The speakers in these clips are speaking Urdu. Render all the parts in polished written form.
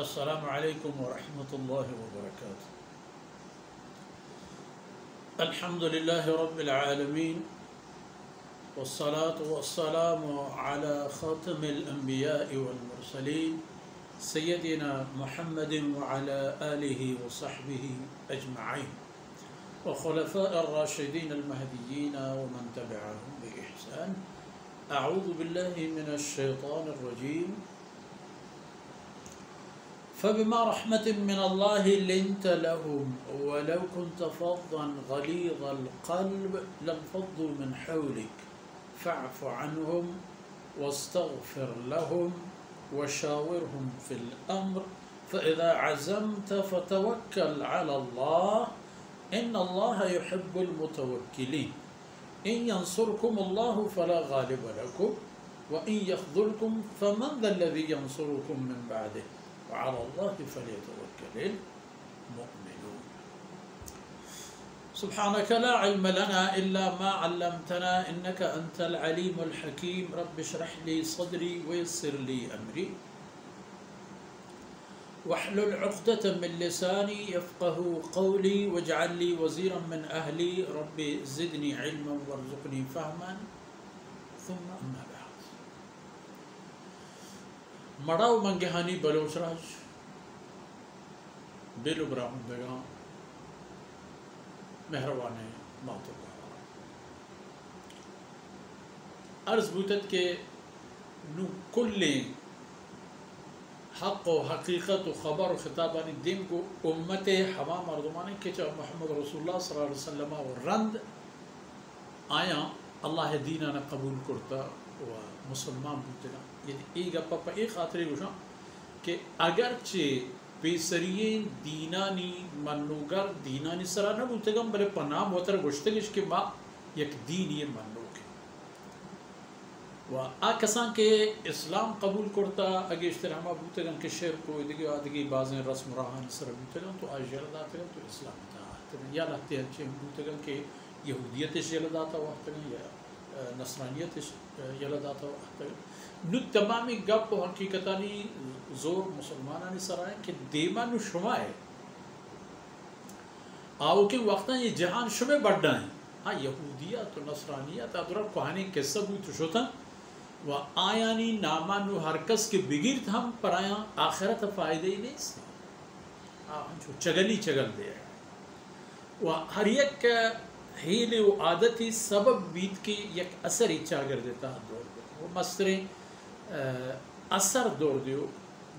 السلام علیکم ورحمۃ اللہ وبرکاتہ۔ الحمد للہ رب العالمین والصلاة والسلام على خاتم الانبیاء والمرسلین سیدنا محمد وعلى آلہ وصحبہ اجمعین وخلفاء الراشدین المہدیین ومن تبعهم بإحسان۔ اعوذ باللہ من الشیطان الرجیم۔ فبما رحمة من الله لنت لهم ولو كنت فظا غليظ القلب لانفضوا من حولك فاعف عنهم واستغفر لهم وشاورهم في الأمر فإذا عزمت فتوكل على الله إن الله يحب المتوكلين إن ينصركم الله فلا غالب لكم وإن يخذلكم فمن ذا الذي ينصركم من بعده وعلى الله فليتوكل المؤمنون۔ سبحانك لا علم لنا إلا ما علمتنا إنك أنت العليم الحكيم رب اشرح لي صدري ويسر لي أمري واحلل عقدة من لساني يفقه قولي واجعل لي وزيرا من أهلي رب زدني علما وارزقني فهما ثم أما بعد۔ مڑاو منگہانی بلوچ راج بیلو براہم بیگام مہروانے ماتو عرض بوتت کے نو کل حق و حقیقت و خبر و خطابانی دیم کو امت ہما مردمانے کے چاہ محمد رسول اللہ صلی اللہ علیہ وسلم و رند آیا اللہ دینانا قبول کرتا و مسلمان بودتا۔ یعنی ایک اپا ایک خاطری گوشا کہ اگرچہ پیسرین دینانی منوگر دینانی سرا نبودتگم بلے پنام وطر گوشتگش کہ ما یک دینی منوگ و آکسان کے اسلام قبول کرتا اگے اشترامہ بودتگم کہ شیر کو ادگی آدگی بازیں رسم راہانی سرا بودتگم تو آج جلداتگم تو اسلام تا یا لگتے ہیں چھے بودتگم کہ یہودیتش جلداتا وقتگم یا نصرانیت یلداتا وقتگم نو تمامی گپ و حقیقتانی زور مسلمانانی سرائیں کہ دیما نو شما ہے آو کہ وقتا یہ جہان شما بڑھنا ہے ہاں یہودیت و نصرانیت ادرا کوہانی قصہ بھی تو شتا و آیانی ناما نو ہر کس کے بگیرت ہم پر آیا آخرت فائدہ ہی نہیں سا چگلی چگل دے و ہر یک حیل و عادتی سبب بیت کے یک اثر ہی چاگر دیتا ہے دور دے وہ مستریں اثر دور دیو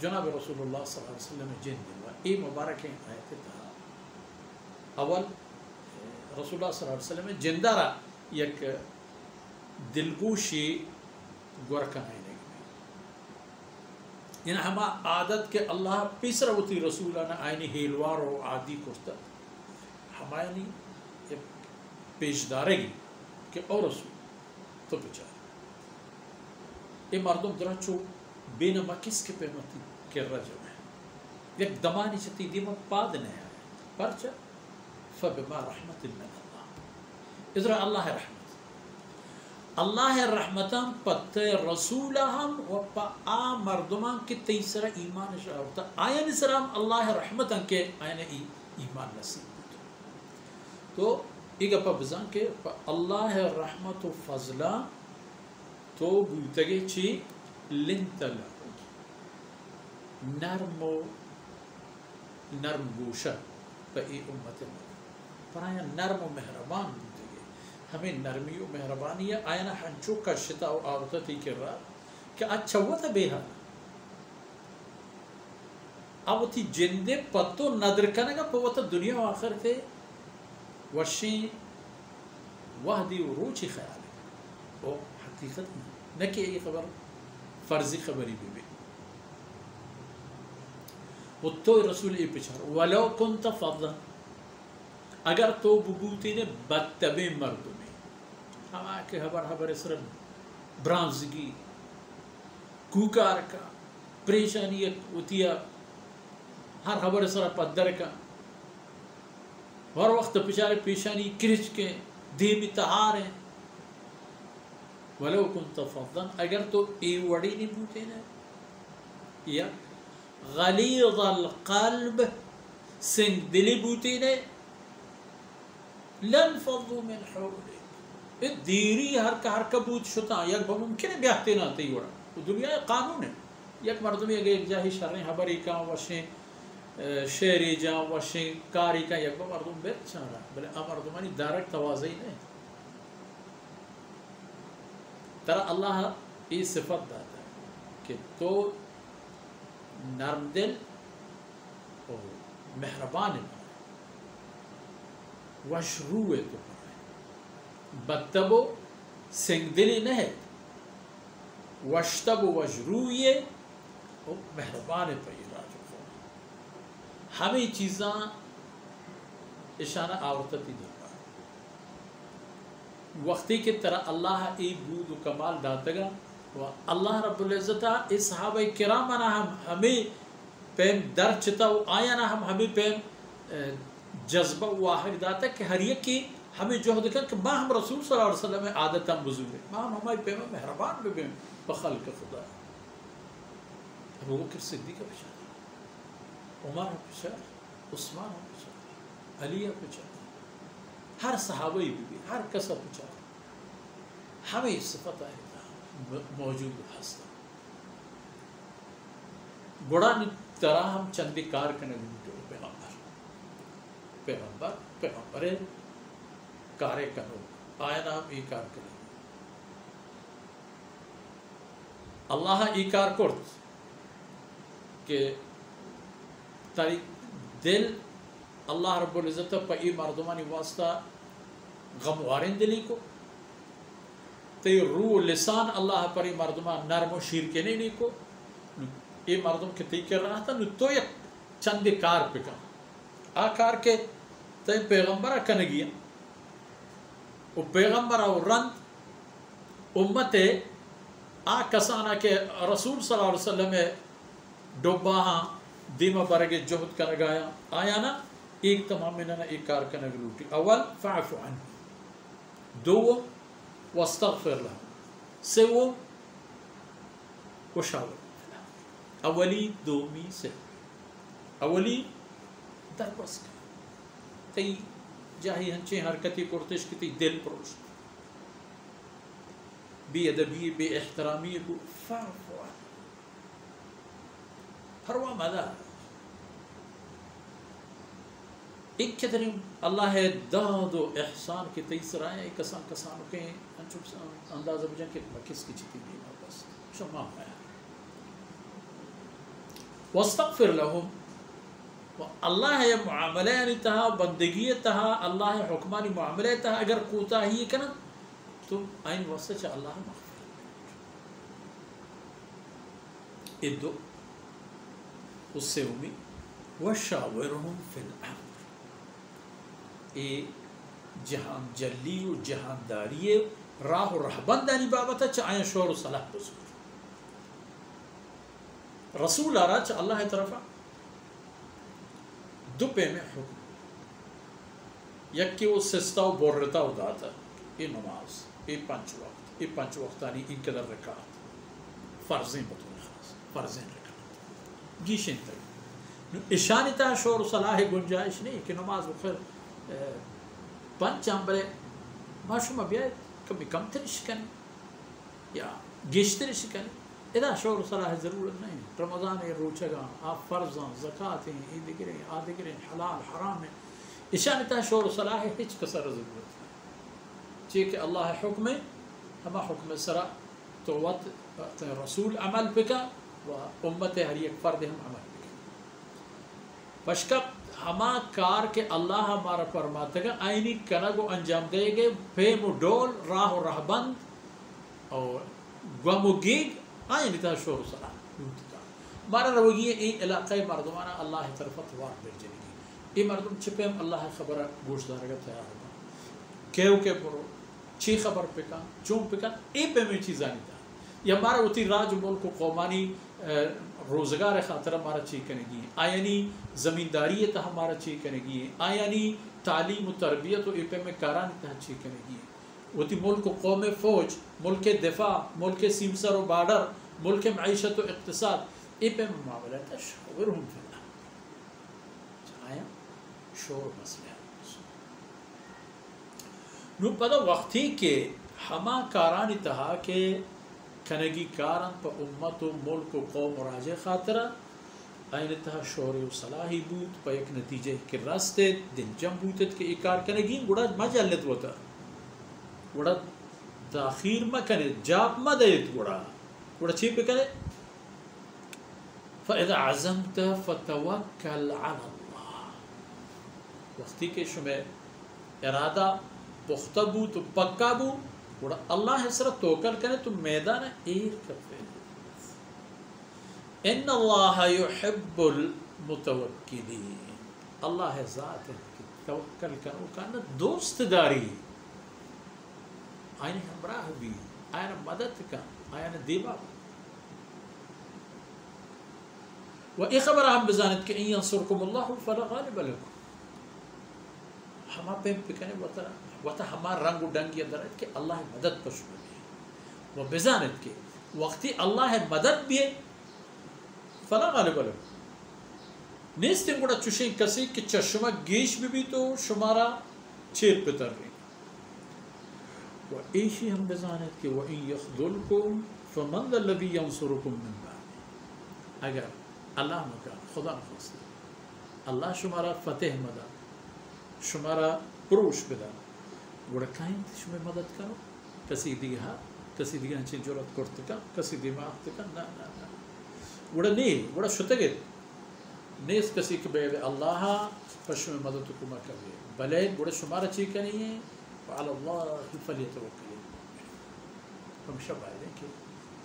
جناب رسول اللہ صلی اللہ علیہ وسلم جن دیوا ای مبارک آیت تھا اول رسول اللہ صلی اللہ علیہ وسلم جندارا یک دلگوشی گورکن ہے یعنی ہما عادت کے اللہ پیسر ہوتی رسولانہ آئینی ہیلوار و عادی کرتا ہمائنی پیش دارے گی کہ اور رسول تو بچار یہ مردم درہ چو بینما کس کے پیمتی کے رجم ہے یک دمانی چتی دیما پاد نہیں ہے پرچا فبما رحمت من اللہ ادھر اللہ رحمت رحمتاں پتہ رسولہ ہم و پا آ مردمان کے تیسرا ایمان شاہتا آیان اسلام اللہ رحمتاں کے آیان ایمان نصیب ہوتا تو ایک اپا بزان کے اللہ رحمت و فضلہ تو بوتگے چی لنتل نرم گوشہ پا ای امت پر آیا نرم و مہربان بوتگے ہمیں نرمی و مہربانی آیا ہنچو کا شتا و آوتتی کر رہا کہ اچھا وطا بے حال آوتی جندے پتو ندر کنگا پا وطا دنیا و آخر تھے وشی وحدی و روچی خیال ہے وہ حقیقت نہیں نہ کہ یہ خبر فرضی خبری بھی وہ تو رسول ای پچھار ولو کنت فضلا اگر تو ببوتی نے بدتبی مردمی ہم آکے حبر اسرم برانزگی کوکار کا پریشانیت اتیا ہر خبر اسرم پدر کا ہر وقت پچھارے پیشانی کرچ کے دیمی تہار ہیں ولو كنت فظا اگر تو ای وڑی نہیں بوتے نا یا غلیظ القلب سنگ دلی بوتی نے لانفضوا من حولك دیری ہر کبوت شتا یک بممکن ہے بیاہتے نہ تی وڑا دنیا قانون ہے یک مردمی اگر ایک جاہی شرن حبری کا وشیں شعری جا وشیں کاری کا یک مردم بیت چارا بلے مردمانی دارک توازی نہیں ترى الله ای صفت داتا ہے کہ تو نرم دل اور مہربان وشروع تو بدتبو سنگ دلی نہیں وشتب وشروع اور مہربان پہ راجو ہمیں چیزاں اشانہ آورتتی دی وقتی کی طرح اللہ ای بود و کمال داتگا و اللہ رب العزتہ اس صحابہ کرامنا ہمیں پیم در چتا و آیانا ہمیں پیم جذبہ و آہد داتا کہ ہر یک کی ہمیں جوہد کر کہ ماں ہم رسول صلی اللہ علیہ وسلم میں عادتا بزرگ ہے ماں ہمیں پیم مہربان بھی پیم بخلق خدا ابو بکر صدیقہ پچھا عمر پچھا عثمان پچھا علی پچھا ہر صحابی بھی ہر کسا پچھا ہمیں صفت آئے موجود ہستا گوڑا طرح ہم چندی کار کرنے گھنٹے پیغمبر کارے کنو آئے نا ہم ای کار کریں اللہ ای کار کرت کہ تاری دل اللہ رب العزت پا ای مردمانی واسطہ غموارن دلی کو تی روح لسان اللہ پر ای مردمان نرم و شیر کے نہیں کو ای مردم کے تی کر رہا تھا تو یک چند کار پکا آ کار کے تی پیغمبرہ کنگیا و پیغمبرہ و رند امت آ کسانا کے رسول صلی اللہ علیہ وسلم ڈوباہاں دیمہ برگے جہد کنگایا آیا نا ایک تمام انہاں ایک کار کنگ لوٹی اول فعف عنہ دو واستغفر لہم سو وشاور اولی دومی سے اولی در بس کا تی جاہی ہنچے حرکتی پرتش کی تی دل پروش بی ادبی بی احترامی کو فعف عنہ پروا مدہ ایک قدر اللہ داد و احسان کے تیسر آئے ایک کسانوں کے اندازہ بجن کہ کس کی چیتی دینا بس شما آیا واستغفر لهم اللہ ہے معاملہ تہا بندگی تہا اللہ حکمانی معاملہ تہا اگر کوتا ہی کنا تو آئین واسطہ چاہ اللہ مغفر ادو اس سے امید وشاورہم فی الامر اے جہان جلی و جہانداری راہ و رہبندانی بابتا چاہ آئین شور و صلاح بزرگ رسول آرہا چاہ اللہ طرفا دو پہ میں حکم یک کہ وہ سستا و بورتا و داتا یہ نماز یہ پانچ وقتانی ان قدر رکعت فرضیں بطور خاص فرضیں رکعت گیشن تک اشانی تا شور و صلاح گنجائش نہیں کہ نماز بخیر پانچ آمبرے معشوم بیاید کمی کم ترش کن یا گیشترش کن ادا شور و صلاح ضرورت نہیں رمضان روچگاں آپ فرضاں زکاة ہیں ایدگریں آدگریں حلال حرام ہیں اشانتا شور و صلاح ہچ کسر ضرورت ہے چیئے کہ اللہ حکم ہما حکم سرا تو وقت رسول عمل پکا و امت ہر یک فرد ہم عمل پکا پشکب ہما کار کے اللہ ہمارا فرماتا گا آئینی کنگو انجام دے گے پیم و ڈول راہ و رہبند اور گم و گیگ آئینی تا شور و صلاح مارا روگی این علاقہ مردمانا اللہ طرف اتوار بیر جنگی این مردم چپیم اللہ خبر گوش دارگا تیار ہوگا کیو کے برو چی خبر پکا چون پکا این پہ میں چیزانی تا یا مارا ہوتی راج ملک و قومانی روزگار خاطر ہمارا چی کنگی ہے آیانی زمینداری تا ہمارا چی کنگی ہے آیانی تعلیم و تربیت و ایپے میں کارانی تا چی کنگی ہے وہ تی ملک و قوم فوج ملک دفاع ملک سیمسر و بارڈر ملک معیشت و اقتصاد إبن معاملات شاورهم في الأمر آیا شور مسئلہ نو پدا وقتی کے ہما کارانی تہا کہ کنگی کاران پا امت و ملک و قوم و راجع خاطرہ این تہا شور و صلاحی بود پا یک نتیجہ کے راستے دل جم بودت کہ ایکار کنگین گوڑا ما جلت ہوتا گوڑا تاخیر ما کنے جاب ما دیت گوڑا چی پہ کنے فَإِذَا عَزَمْتَ فَتَوَكَّلْ عَلَى اللَّهِ وقتی کہ شمع ارادہ پختہ بو تو پکا بو گوڑا اللہ سر توکل کرے تو میدان ایر کرتے ان اللہ یحب المتوکلین اللہ ذات ہے کہ توکل کرو کانا دوست داری آئین ہمراہ بھی آئین مدد کا آئین دیبا و ای خبر ہم بزانت کہ ان ینصرکم اللہ فلا غالب لکم ہما پیم پکنے وطا ہما رنگ و ڈنگی اندر ہے کہ اللہ مدد پر شروع ہے و بزانت کہ وقتی اللہ مدد بھی ہے فلا غالب لکم نیستن گوڑا چوشیں کسی کہ چشمہ گیش بھی تو شمارا چیر پتر رہی و ایشی ہم بزانت کہ وَإِن يَخْذُلْكُمْ فَمَنْ ذَا الَّذِي يَنْصُرُكُمْ مِنْ بَعْدِ اگر اللہ مکان خدا نخواستی اللہ شمارا فتح مدد شمارا پروش بدا گوڑا کہیں شمار مدد کرو کسی دیگه ہنچین جرات کرتے کا کسی دماغ تکا نا گوڑا نہیں گوڑا شتگت نیست کسی کہ بے اللہ پشم مدد کو مکوے بلے گوڑا شمارا چی کنی ہے وعلى الله فليتوكل ہم شب آئے دیں کہ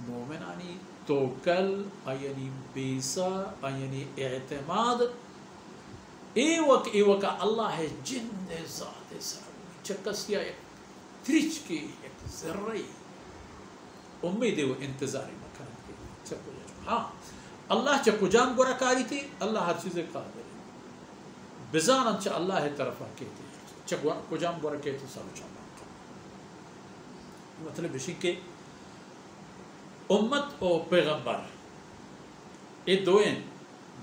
مومن آنی توکل آئینی بیسا آئینی اعتماد ای وقت اللہ ہے جن ذات سرمی چکسیا ایک تریچ کی ایک ذرعی امید و انتظاری مکان کی چکو جان ہاں اللہ چکو جان گورا کاری تھی اللہ ہر چیز قادر ہے بزانن چا اللہ ہے طرفہ کہتی ہے چکو جان گورا کہتی سالو چاہتا مطلب اسی کہ امت و پیغمبر یہ دوئیں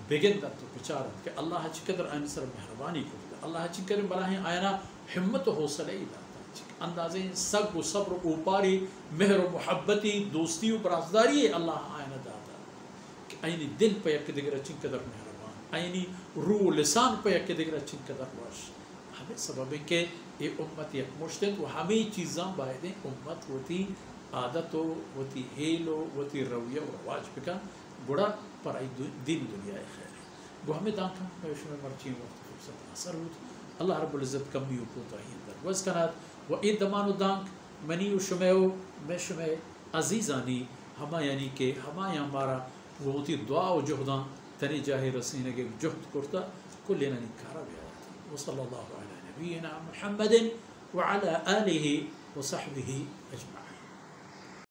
بگن در تو بچارت کہ اللہ چی قدر آئین سر مہربانی کرتا اللہ چی قدر براہیں آئینہ حمت و حوصلہ ہی داتا اندازیں سگ و صبر و اوپاری مہر و محبتی دوستی و برازداری اللہ آئینہ داتا کہ آئینی دل پہ یک دیگر چی قدر مہربان آئینی روح و لسان پہ یک دیگر چی قدر وش ہمیں سبب ہے کہ یہ امت یک مشتد و ہمیں چیزاں باید ہیں امت ہوتی عادت و وتی حیل و وتی رویہ و رواج بکا گوڑا پر ای دین دنیا خیر ہے وہ ہمیں دانکھا میں شمع مرچین وقت فرصت اثر ہوت اللہ رب العزت کمی و کوتا ہی اندر وز کنات و اید دمان و دانک منی و شمع و میں شمع عزیزانی ہما یعنی کہ ہما یا ہمارا وہ ہوتی دعا و جہدان تنی جاہی رسینے کے جہد کرتا کل لینا نکارا بھی آتا وصلی اللہ علیہ نبینا محمد وعلى آلہ وصحبہ اجمعین